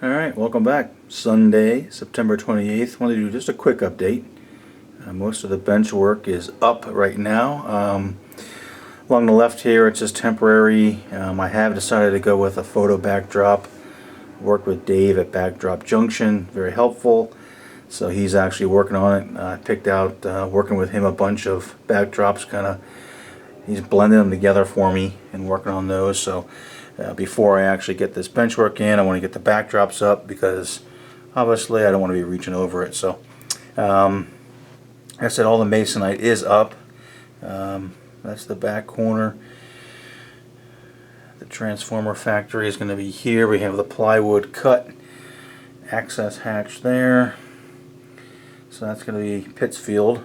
Alright, welcome back. Sunday, September 28th. Want to do just a quick update. Most of the bench work is up right now. Along the left here, it's just temporary. I have decided to go with a photo backdrop. Worked with Dave at Backdrop Junction, very helpful. So he's actually working on it. I picked out, working with him, a bunch of backdrops. He's blending them together for me and working on those. So before I actually get this bench work in, I want to get the backdrops up because obviously I don't want to be reaching over it. So like I said, all the masonite is up. That's the back corner. The transformer factory is going to be here. We have the plywood cut, access hatch there. So that's going to be Pittsfield,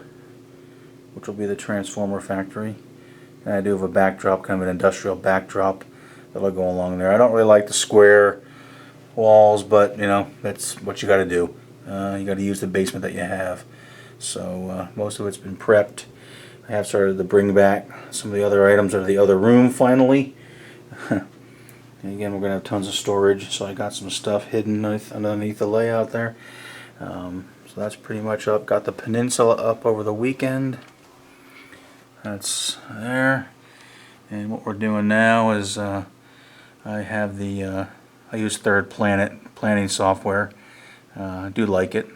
which will be the transformer factory. And I do have a backdrop, kind of an industrial backdrop that'll go along there. I don't really like the square walls, but you know, that's what you got to do. You got to use the basement that you have. So most of it's been prepped. I have started to bring back some of the other items out of the other room finally. And again, we're going to have tons of storage, so I got some stuff hidden underneath the layout there. So that's pretty much up. Got the peninsula up over the weekend. That's there. And what we're doing now is I have the I use Third Planet planning software. I do like it.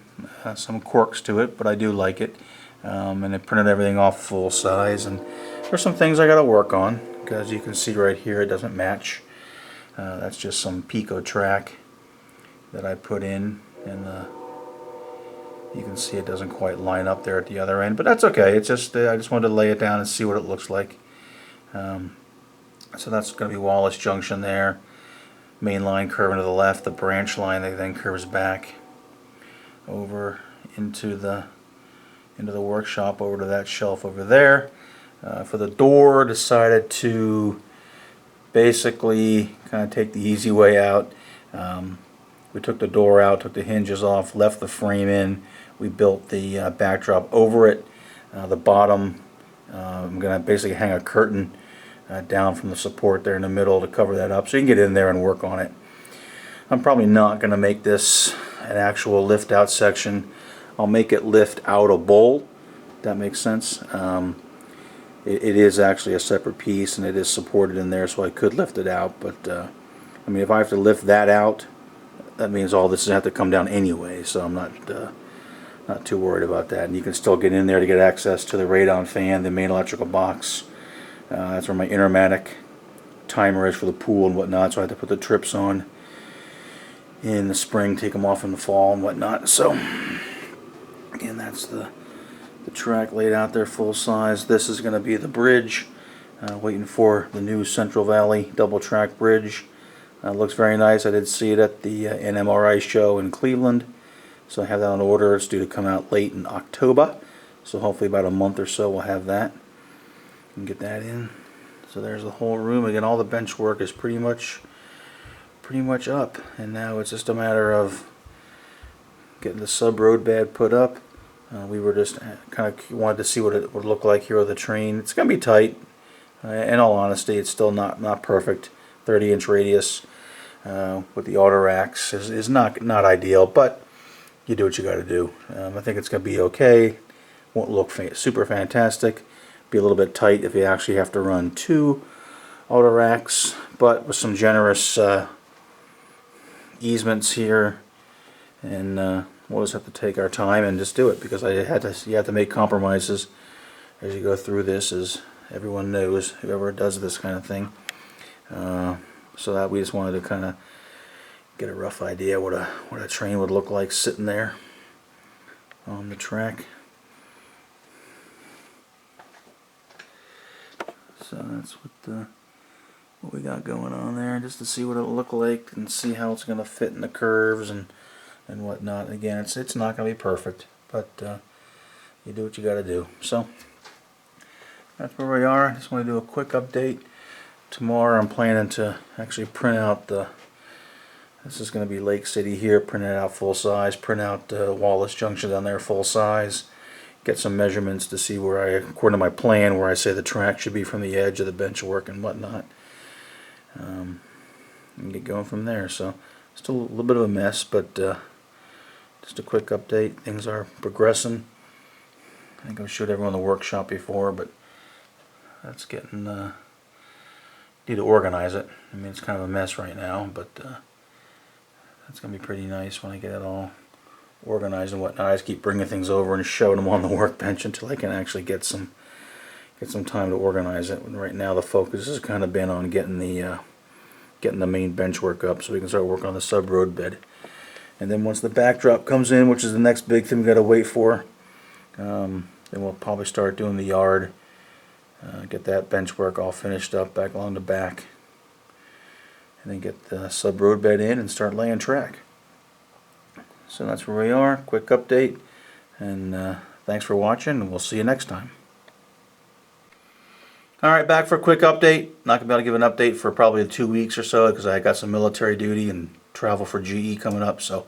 Some quirks to it, but I do like it. And I printed everything off full size, and there's some things I got to work on because you can see right here it doesn't match. That's just some Pico track that I put in, and you can see it doesn't quite line up there at the other end, but that's okay. It's just I just wanted to lay it down and see what it looks like. So that's going to be Wallace Junction there. Main line curving to the left, the branch line that then curves back over into the workshop, over to that shelf over there. For the door, decided to basically kind of take the easy way out. We took the door out, took the hinges off, left the frame in. We built the backdrop over it. The bottom, I'm going to basically hang a curtain down from the support there in the middle to cover that up so you can get in there and work on it. I'm probably not going to make this an actual lift out section. I'll make it lift out a bowl, if that makes sense. It is actually a separate piece and it is supported in there, so I could lift it out, but I mean, if I have to lift that out, that means all this is going to have to come down anyway, so I'm not too worried about that. And you can still get in there to get access to the radon fan, the main electrical box. That's where my Intermatic timer is for the pool and whatnot, so I have to put the trips on in the spring, take them off in the fall and whatnot. So again, that's the track laid out there full size. This is going to be the bridge, waiting for the new Central Valley double track bridge. Looks very nice. I did see it at the NMRI show in Cleveland, so I have that on order. It's due to come out late in October, so hopefully about a month or so we'll have that and get that in. So there's the whole room. Again, all the bench work is pretty much up, and now it's just a matter of getting the sub-roadbed put up. We were just kind of wanted to see what it would look like here with the train. It's going to be tight. In all honesty, it's still not perfect. 30-inch radius with the auto racks is not ideal, but you do what you got to do. I think it's going to be okay. Won't look super fantastic. Be a little bit tight if you actually have to run 2 auto racks, but with some generous easements here, and we'll just have to take our time and just do it, because you have to make compromises as you go through this, as everyone knows, whoever does this kind of thing. So that we just wanted to kind of get a rough idea what a train would look like sitting there on the track. So that's what we got going on there, just to see what it'll look like and see how it's going to fit in the curves and whatnot. Again, it's not going to be perfect, but you do what you got to do. So that's where we are. I just want to do a quick update. Tomorrow I'm planning to actually print out this is going to be Lake City here, print it out full size, print out Wallace Junction down there full size, get some measurements to see where according to my plan, where I say the track should be from the edge of the bench work and whatnot, and get going from there. So Still a little bit of a mess, but just a quick update. Things are progressing. I think I showed everyone the workshop before, but that's getting, need to organize it. I mean, it's kind of a mess right now, but that's going to be pretty nice when I get it all organized and whatnot. I just keep bringing things over and showing them on the workbench until I can actually get some time to organize it. And right now the focus has kind of been on getting the main bench work up so we can start working on the sub-roadbed. And then once the backdrop comes in, which is the next big thing we got to wait for, then we'll probably start doing the yard, get that bench work all finished up back along the back, and then get the sub-roadbed in and start laying track. So that's where we are. Quick update, and thanks for watching, and we'll see you next time. Alright, back for a quick update. Not going to be able to give an update for probably 2 weeks or so because I got some military duty and travel for GE coming up, so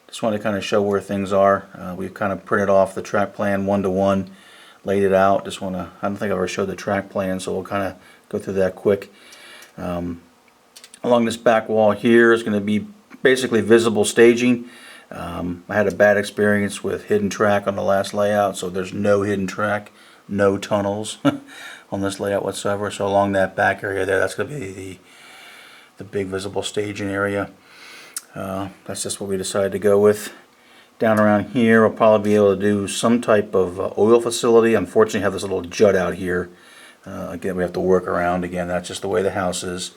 just want to kind of show where things are. We've kind of printed off the track plan one-to-one, laid it out. Just want to, I don't think I ever showed the track plan, so we'll kind of go through that quick. Along this back wall here is going to be basically visible staging. I had a bad experience with hidden track on the last layout, so there's no hidden track, no tunnels on this layout whatsoever. So along that back area there, that's going to be the big visible staging area. That's just what we decided to go with. Down around here, we'll probably be able to do some type of oil facility. Unfortunately, I have this little jut out here. Again, we have to work around. Again, that's just the way the house is.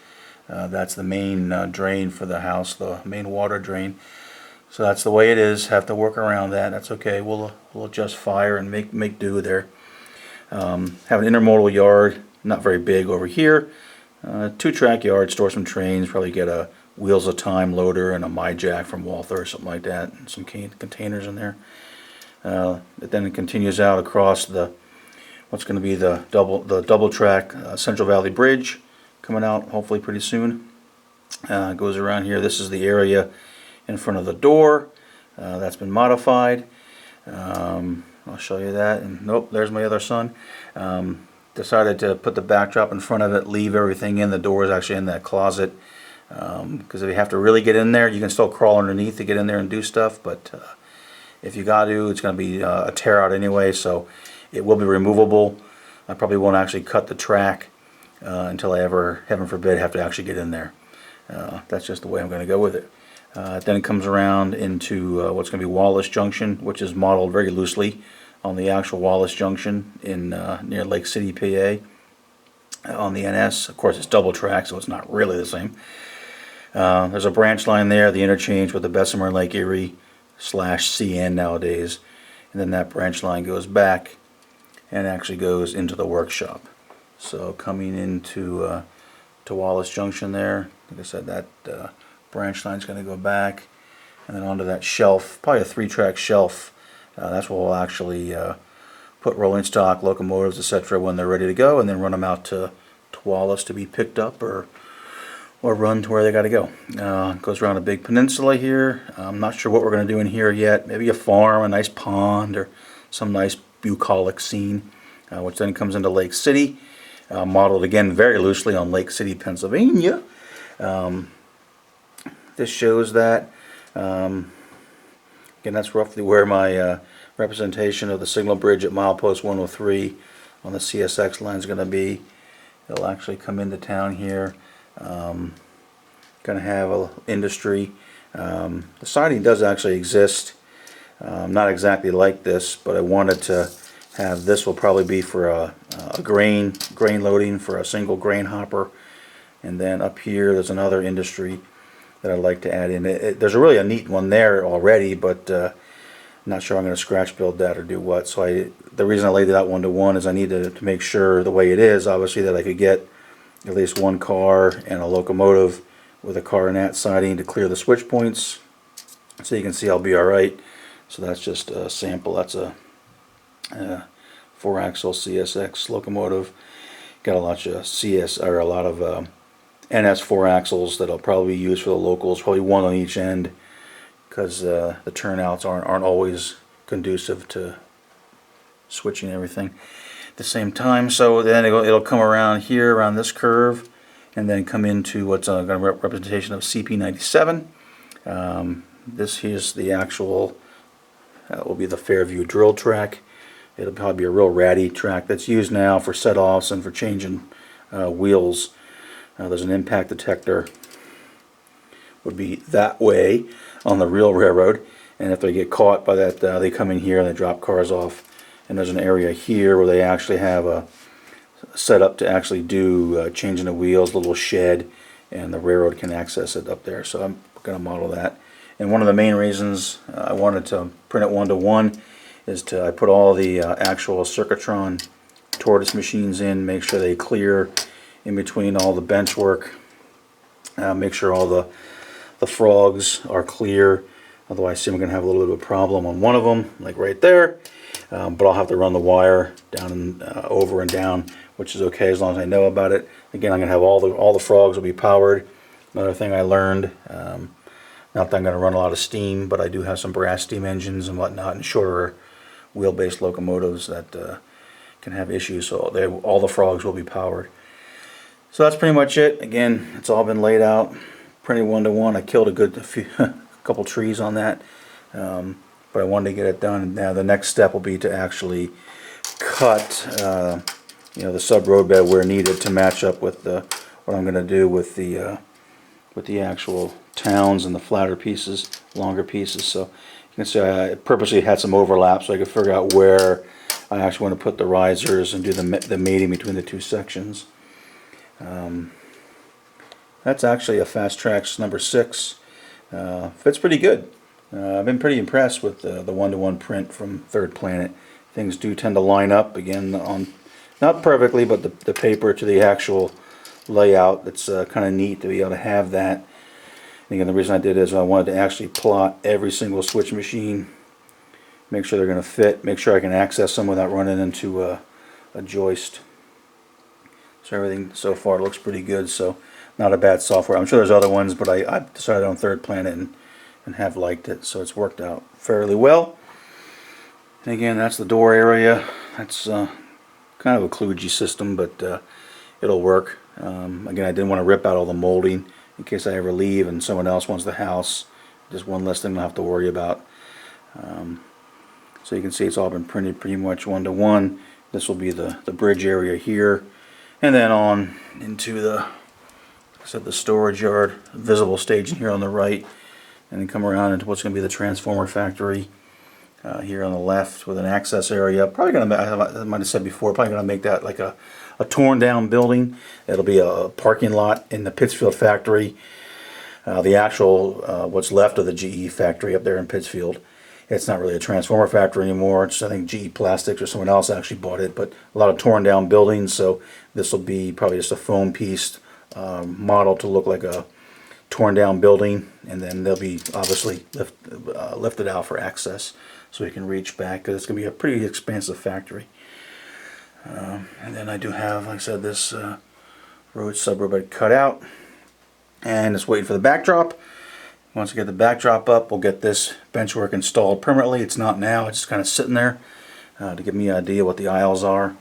That's the main drain for the house, the main water drain. So that's the way it is. Have to work around that. That's okay. We'll adjust fire and make do there. Have an intermodal yard, not very big over here. 2-track yard, store some trains, probably get a Wheels of Time loader and a MyJack from Walther or something like that, and some containers in there. Then it continues out across what's going to be the double track Central Valley Bridge, coming out hopefully pretty soon. Goes around here. This is the area in front of the door. That's been modified. I'll show you that. And nope, there's my other son. Decided to put the backdrop in front of it, leave everything in. The door is actually in that closet. Because if you have to really get in there, you can still crawl underneath to get in there and do stuff. But if you got to, it's going to be a tear out anyway, so it will be removable. I probably won't actually cut the track until I ever, heaven forbid, have to actually get in there. That's just the way I'm going to go with it. Then it comes around into what's going to be Wallace Junction, which is modeled very loosely on the actual Wallace Junction in near Lake City, PA. On the NS, of course, it's double track, so it's not really the same. There's a branch line there, the interchange with the Bessemer Lake Erie /CN nowadays, and then that branch line goes back and actually goes into the workshop. So coming into to Wallace Junction there, like I said, that branch line is going to go back and then onto that shelf, probably a 3-track shelf. That's where we'll actually put rolling stock, locomotives, etc. when they're ready to go, and then run them out to Wallace to be picked up or run to where they got to go. Goes around a big peninsula here. I'm not sure what we're going to do in here yet. Maybe a farm, a nice pond, or some nice bucolic scene, which then comes into Lake City, modeled again very loosely on Lake City, Pennsylvania. This shows that. Again, that's roughly where my representation of the signal bridge at milepost 103 on the CSX line is going to be. It'll actually come into town here. Going to have a industry. The siding does actually exist. Not exactly like this, but I wanted to have this. Will probably be for a grain loading for a single grain hopper, and then up here there's another industry that I'd like to add in. There's really a neat one there already, but not sure I'm going to scratch build that or do what. So the reason I laid it out one-to-one is I needed to make sure the way it is, obviously, that I could get at least one car and a locomotive with a coronet siding to clear the switch points, so you can see I'll be alright. So that's just a sample. That's a 4-axle CSX locomotive. Got a lot of NS 4-axles that'll probably be used for the locals, probably one on each end, because the turnouts aren't always conducive to switching everything at the same time. So then it'll come around here, around this curve, and then come into what's going to be a representation of CP97. This here's the actual, will be the Fairview drill track. It'll probably be a real ratty track that's used now for set-offs and for changing wheels. There's an impact detector, would be that way on the real railroad, and if they get caught by that, they come in here and they drop cars off. And there's an area here where they actually have a set up to actually do changing the wheels, a little shed, and the railroad can access it up there. So I'm going to model that. And one of the main reasons I wanted to print it 1-to-1 is I put all the actual Circuitron tortoise machines in, make sure they clear in between all the bench work, make sure all the frogs are clear. Otherwise, I'm going to have a little bit of a problem on one of them, like right there. But I'll have to run the wire down and over and down, which is okay as long as I know about it. Again, I'm going to have all the frogs will be powered. Another thing I learned, not that I'm going to run a lot of steam, but I do have some brass steam engines and whatnot, and shorter wheelbase locomotives that can have issues. So all the frogs will be powered. So that's pretty much it. Again, it's all been laid out, printed 1-to-1. I killed a couple trees on that. But I wanted to get it done. Now the next step will be to actually cut, the sub-roadbed where needed to match up with what I'm going to do with the actual towns and the flatter pieces, longer pieces. So you can see I purposely had some overlap so I could figure out where I actually want to put the risers and do the mating between the two sections. That's actually a Fast Tracks number 6. Fits pretty good. I've been pretty impressed with the 1-to-1 print from Third Planet. Things do tend to line up, again, on not perfectly, but the paper to the actual layout. It's kind of neat to be able to have that. And again, the reason I did is I wanted to actually plot every single switch machine, make sure they're going to fit, make sure I can access them without running into a joist. So everything so far looks pretty good, so not a bad software. I'm sure there's other ones, but I decided on Third Planet and have liked it, so it's worked out fairly well. And again, that's the door area. That's kind of a kludgy system, but it'll work. Again, I didn't want to rip out all the molding in case I ever leave and someone else wants the house. Just one less thing I'll have to worry about. So you can see it's all been printed pretty much 1-to-1. This will be the bridge area here, and then on into the storage yard, visible staging here on the right. And then come around into what's going to be the transformer factory here on the left with an access area. Probably going to, I might have said before, probably going to make that like a torn down building. It'll be a parking lot in the Pittsfield factory. The actual, what's left of the GE factory up there in Pittsfield. It's not really a transformer factory anymore. It's, I think, GE Plastics or someone else actually bought it. But a lot of torn down buildings, so this will be probably just a foam piece model to look like a torn down building, and then they'll be obviously lifted out for access so we can reach back, because it's going to be a pretty expansive factory. And then I do have, like I said, this sub-roadbed cut out, and it's waiting for the backdrop. Once I get the backdrop up, we'll get this benchwork installed permanently. It's not now, it's just kind of sitting there to give me an idea what the aisles are.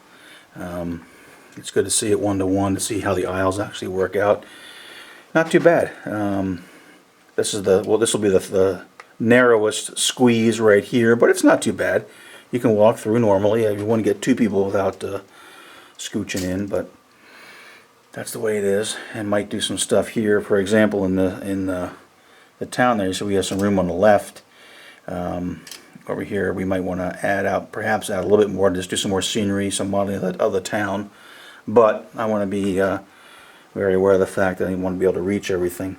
It's good to see it 1-to-1 to see how the aisles actually work out. Not too bad. This will be the narrowest squeeze right here, but it's not too bad. You can walk through normally. You wouldn't get 2 people without scooching in, but that's the way it is. And might do some stuff here. For example, in the town there, so we have some room on the left. Over here, we might want to perhaps add a little bit more, just do some more scenery, some modeling of the town. But I want to be very aware of the fact that I want to be able to reach everything.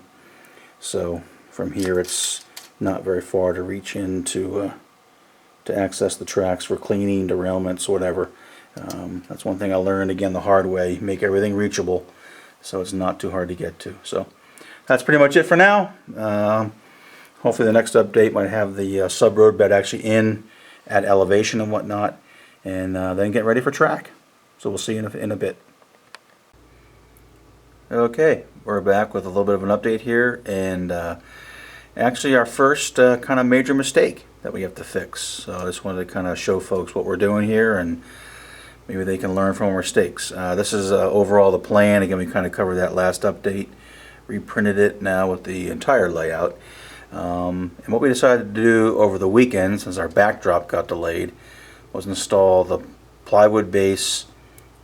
So from here it's not very far to reach in to access the tracks for cleaning, derailments, whatever. That's one thing I learned, again, the hard way. Make everything reachable so it's not too hard to get to. So that's pretty much it for now. Hopefully the next update might have the sub-roadbed actually in at elevation and whatnot, and then get ready for track. So we'll see you in a bit. Okay, we're back with a little bit of an update here, and actually our first kind of major mistake that we have to fix. So I just wanted to kind of show folks what we're doing here, and maybe they can learn from our mistakes. This is overall the plan. Again, we kind of covered that last update, reprinted it now with the entire layout. And what we decided to do over the weekend, since our backdrop got delayed, was install the plywood base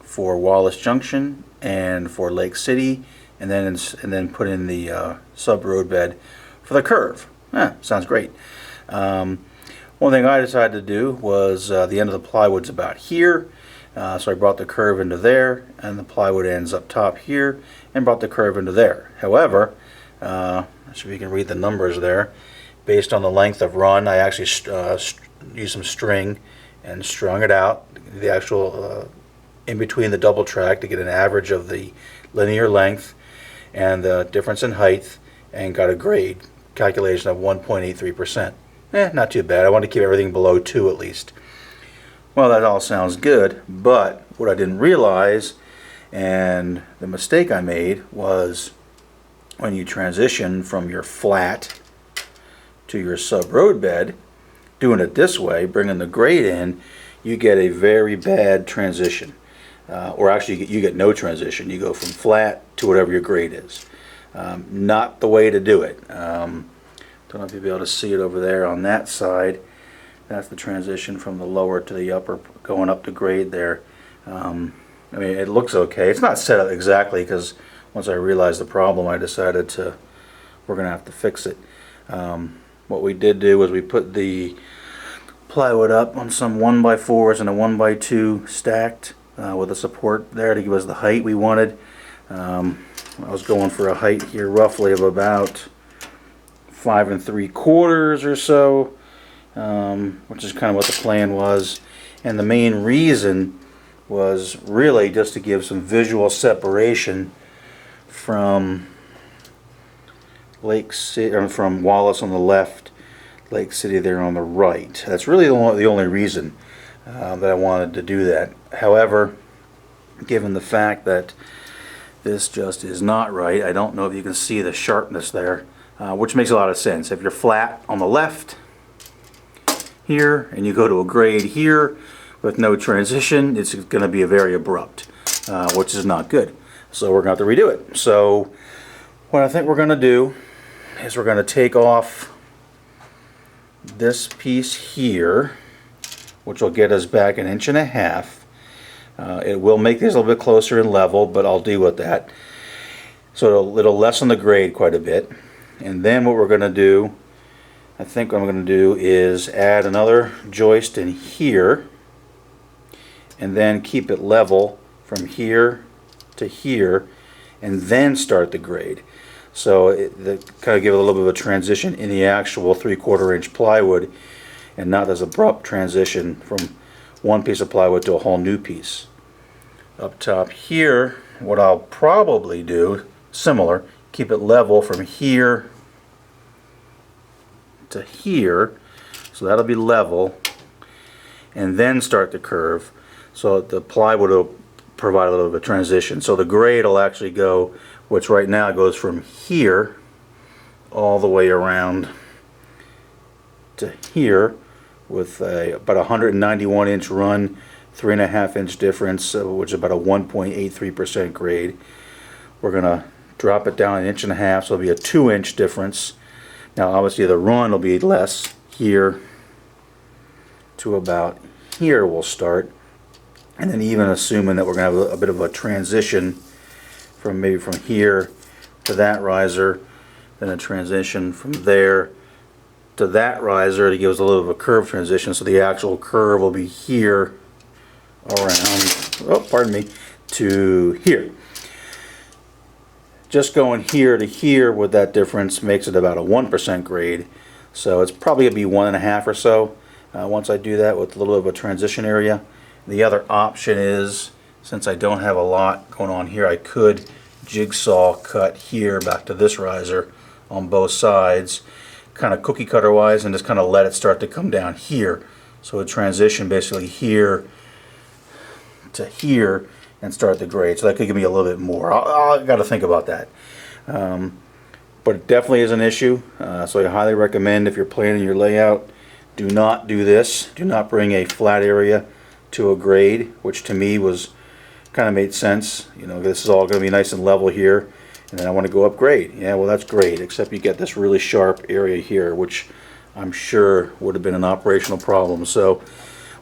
for Wallace Junction and for Lake City, and then put in the sub-roadbed for the curve. Sounds great. One thing I decided to do was the end of the plywood's about here, so I brought the curve into there, and the plywood ends up top here, and brought the curve into there. However, so you can read the numbers there. Based on the length of run, I actually used some string and strung it out, the actual in between the double track, to get an average of the linear length and the difference in height, and got a grade calculation of 1.83%. Not too bad. I wanted to keep everything below 2 at least. Well, that all sounds good, but what I didn't realize, and the mistake I made, was when you transition from your flat to your sub-roadbed, doing it this way, bringing the grade in, you get a very bad transition. Or actually, you get no transition. You go from flat to whatever your grade is. Not the way to do it. Don't know if you'll be able to see it over there on that side. That's the transition from the lower to the upper, going up to grade there. I mean, it looks okay. It's not set up exactly, because once I realized the problem, I decided we're going to have to fix it. What we did do was we put the plywood up on some 1x4s and a 1x2 stacked with a support there to give us the height we wanted. I was going for a height here roughly of about 5 3/4 or so, which is kind of what the plan was. And the main reason was really just to give some visual separation from Lake City, or from Wallace on the left, Lake City there on the right. That's really the only reason that I wanted to do that. However, given the fact that this just is not right, I don't know if you can see the sharpness there, which makes a lot of sense. If you're flat on the left here and you go to a grade here with no transition, it's going to be a very abrupt, which is not good. So we're going to have to redo it. So what I think we're going to do is we're going to take off this piece here, which will get us back 1.5 inches. It will make these a little bit closer and level, but I'll deal with that. So it'll lessen the grade quite a bit. And then what we're going to do, I think what I'm going to do, is add another joist in here, and then keep it level from here to here, and then start the grade. So kind of give it a little bit of a transition in the actual 3/4 inch plywood, and not this abrupt transition from one piece of plywood to a whole new piece. Up top here, what I'll probably do, similar, keep it level from here to here, so that'll be level, and then start the curve, so the plywood will provide a little bit of transition. So the grade will actually go, which right now goes from here all the way around to here, with about 191 inch run, 3.5 inch difference, which is about a 1.83% grade. We're going to drop it down 1.5 inches, so it'll be a 2 inch difference. Now obviously the run will be less here to about here we'll start, and then even assuming that we're going to have a bit of a transition from maybe from here to that riser, then a transition from there to that riser to give us a little bit of a curve transition, so the actual curve will be here around, oh pardon me, to here. Just going here to here with that difference makes it about a 1% grade, so it's probably going to be 1.5 or so once I do that with a little bit of a transition area. The other option is, since I don't have a lot going on here, I could jigsaw cut here back to this riser on both sides, kind of cookie cutter wise, and just kind of let it start to come down here. So a transition basically here to here and start the grade. So that could give me a little bit more. I got to think about that. But it definitely is an issue. So I highly recommend, if you're planning your layout, do not do this. Do not bring a flat area to a grade, which to me was kind of made sense. You know, this is all going to be nice and level here, and then I want to go upgrade. Yeah, well, that's great, except you get this really sharp area here, which I'm sure would have been an operational problem. So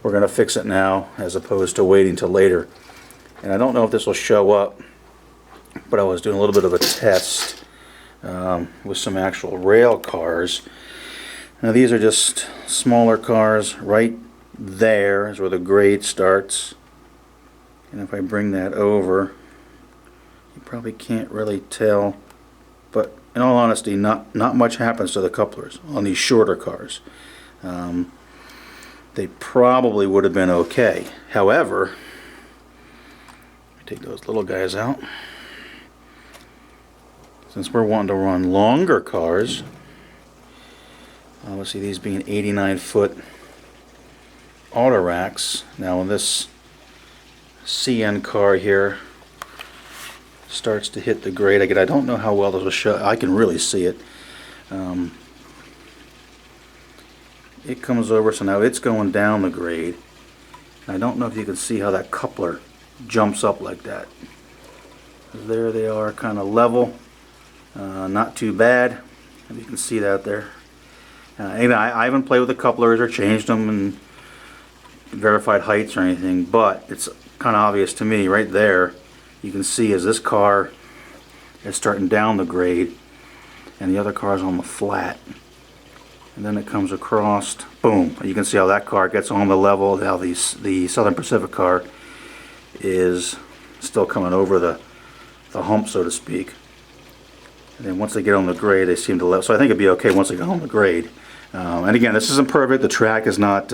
we're going to fix it now as opposed to waiting till later. And I don't know if this will show up, but I was doing a little bit of a test with some actual rail cars. Now these are just smaller cars. Right there is where the grade starts. And if I bring that over, you probably can't really tell, but in all honesty, not much happens to the couplers on these shorter cars. They probably would have been okay. However, take those little guys out. Since we're wanting to run longer cars, obviously these being 89-foot auto racks. Now when this CN car here starts to hit the grade, again, I don't know how well this will show. I can really see it. It comes over, so now it's going down the grade. I don't know if you can see how that coupler jumps up like that. There they are, kind of level, not too bad. You can see that there. Anyway, I haven't played with the couplers or changed them and verified heights or anything, but it's kind of obvious to me right there. You can see as this car is starting down the grade and the other car is on the flat, and then it comes across, boom, you can see how that car gets on the level. Now the Southern Pacific car is still coming over the hump, so to speak, and then once they get on the grade they seem to level. So I think it'd be okay once they get on the grade. And again, this isn't perfect. The track is not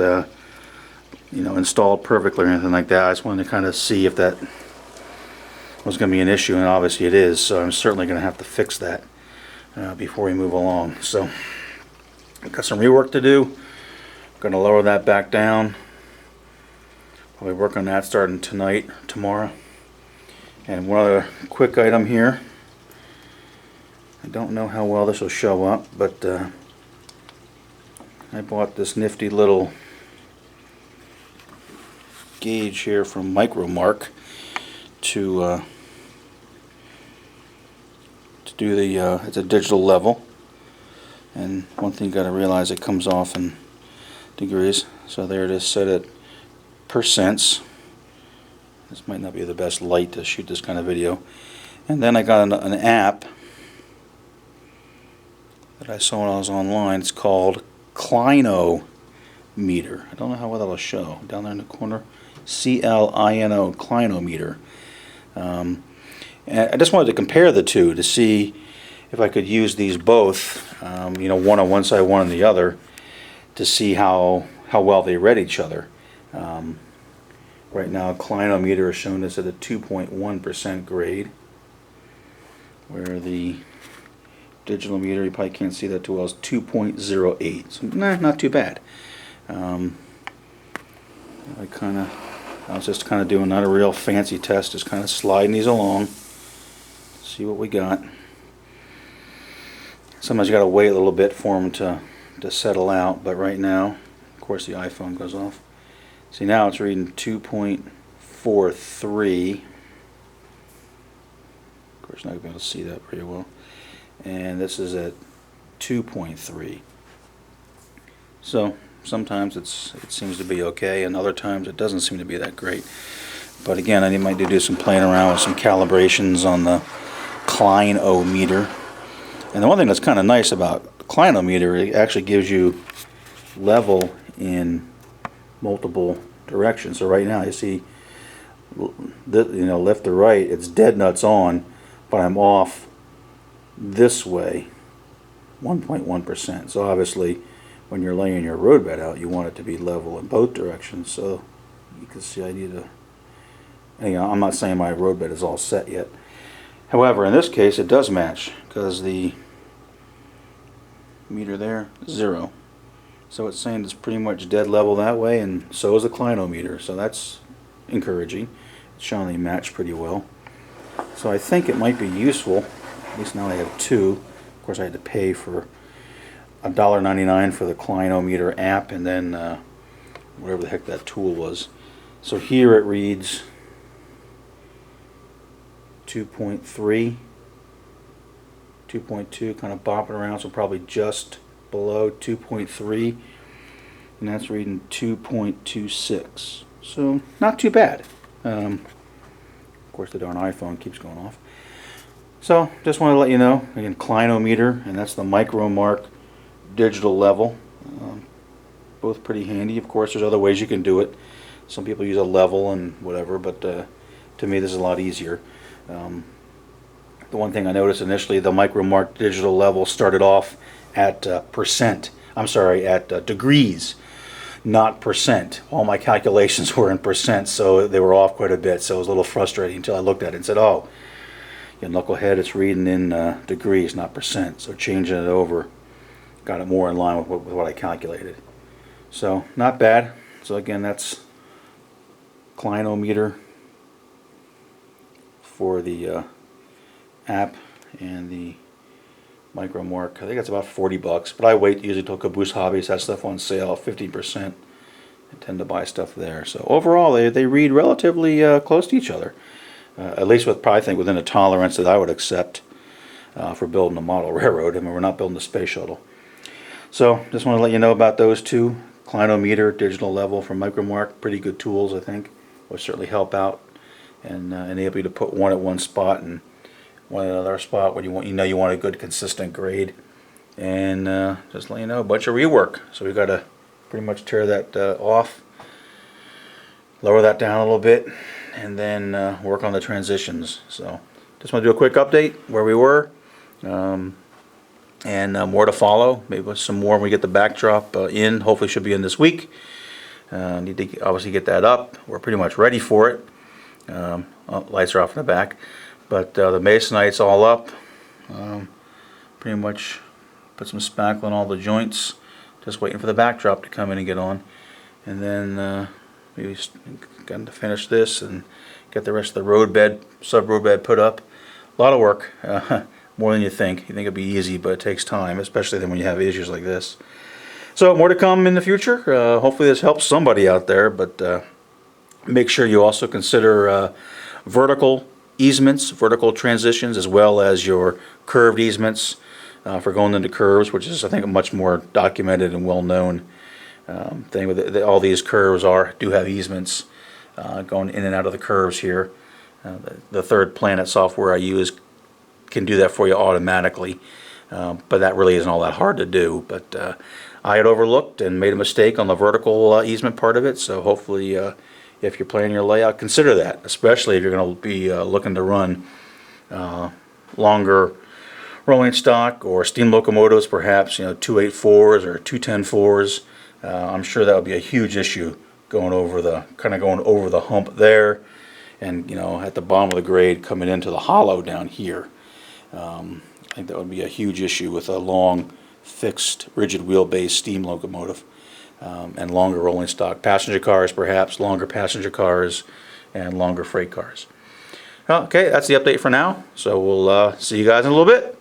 installed perfectly or anything like that. I just wanted to kind of see if that was going to be an issue, and obviously it is, so I'm certainly going to have to fix that before we move along. So I've got some rework to do. I'm going to lower that back down. Probably work on that starting tonight, tomorrow. And one other quick item here. I don't know how well this will show up, but I bought this nifty little gauge here from Micromark to do the it's a digital level, and one thing you got to realize, it comes off in degrees. So there it is, set at percents. This might not be the best light to shoot this kind of video. And then I got an app that I saw when I was online. It's called Clinometer. I don't know how well that'll show. Down there in the corner, CLINO, Clinometer. And I just wanted to compare the two to see if I could use these both, one on one side, one on the other, to see how well they read each other. Right now, Clinometer is showing us at a 2.1% grade, where the digital meter, you probably can't see that too well, is 2.08. So, not too bad. I was just kind of doing not a real fancy test, just kind of sliding these along, see what we got. Sometimes you got to wait a little bit for them to settle out, but right now, of course, the iPhone goes off. See, now it's reading 2.43. Of course, not going to be able to see that very well. And this is at 2.3. So sometimes it seems to be okay, and other times it doesn't seem to be that great. But again, I might do some playing around with some calibrations on the Clinometer. And the one thing that's kind of nice about the Clinometer, it actually gives you level in multiple directions. So right now you see, left to right, it's dead nuts on, but I'm off this way 1.1%. So obviously when you're laying your roadbed out, you want it to be level in both directions. So you can see I need to, I'm not saying my roadbed is all set yet. However, in this case it does match, because the meter there, 0. So it's saying it's pretty much dead level that way, and so is the Clinometer. So that's encouraging. It's showing they match pretty well. So I think it might be useful. At least now I have two. Of course, I had to pay for $1.99 for the Clinometer app, and then whatever the heck that tool was. So here it reads 2.3, 2.2, kind of bopping around, so probably just below 2.3, and that's reading 2.26. So not too bad. Of course, the darn iPhone keeps going off. So just want to let you know, again, clinometer, and that's the micromark digital level. Both pretty handy. Of course, there's other ways you can do it. Some people use a level and whatever, but to me this is a lot easier. The one thing I noticed initially, the micromark digital level started off at degrees, not percent. All my calculations were in percent, so they were off quite a bit, so it was a little frustrating until I looked at it and said, oh, you knucklehead, it's reading in degrees, not percent. So changing it over got it more in line with what I calculated. So not bad. So again, that's clinometer for the app and the micromark. I think it's about 40 bucks, but I wait usually till Caboose Hobbies has stuff on sale, 15%. I tend to buy stuff there. So overall, they read relatively close to each other. At least with probably think within a tolerance that I would accept for building a model railroad. I mean, we're not building a space shuttle. So just want to let you know about those two. Clinometer, digital level from Micromark, pretty good tools, I think. Will certainly help out and enable you to put one at one spot and one at another spot when you want a good consistent grade. And just let you know, a bunch of rework. So we've got to pretty much tear that off, lower that down a little bit, and then work on the transitions. So just want to do a quick update where we were, and more to follow. Maybe some more when we get the backdrop in. Hopefully should be in this week. Need to obviously get that up. We're pretty much ready for it. Lights are off in the back, but the masonite's all up. Pretty much put some spackle on all the joints. Just waiting for the backdrop to come in and get on, and then maybe got to finish this and get the rest of the roadbed, sub-roadbed put up. A lot of work, more than you think. You think it'd be easy, but it takes time, especially then when you have issues like this. So more to come in the future. Hopefully this helps somebody out there, but make sure you also consider vertical easements, vertical transitions, as well as your curved easements for going into curves, which is, I think, a much more documented and well-known thing. With all these curves do have easements going in and out of the curves here. The Third Planet software I use can do that for you automatically, but that really isn't all that hard to do. But I had overlooked and made a mistake on the vertical easement part of it, so hopefully if you're planning your layout, consider that, especially if you're going to be looking to run longer rolling stock or steam locomotives, perhaps 284s or 210-4s. I'm sure that would be a huge issue going over the hump there, and at the bottom of the grade coming into the hollow down here. I think that would be a huge issue with a long, fixed, rigid wheelbase steam locomotive, and longer rolling stock passenger cars, perhaps longer passenger cars and longer freight cars. Okay, that's the update for now. So we'll see you guys in a little bit.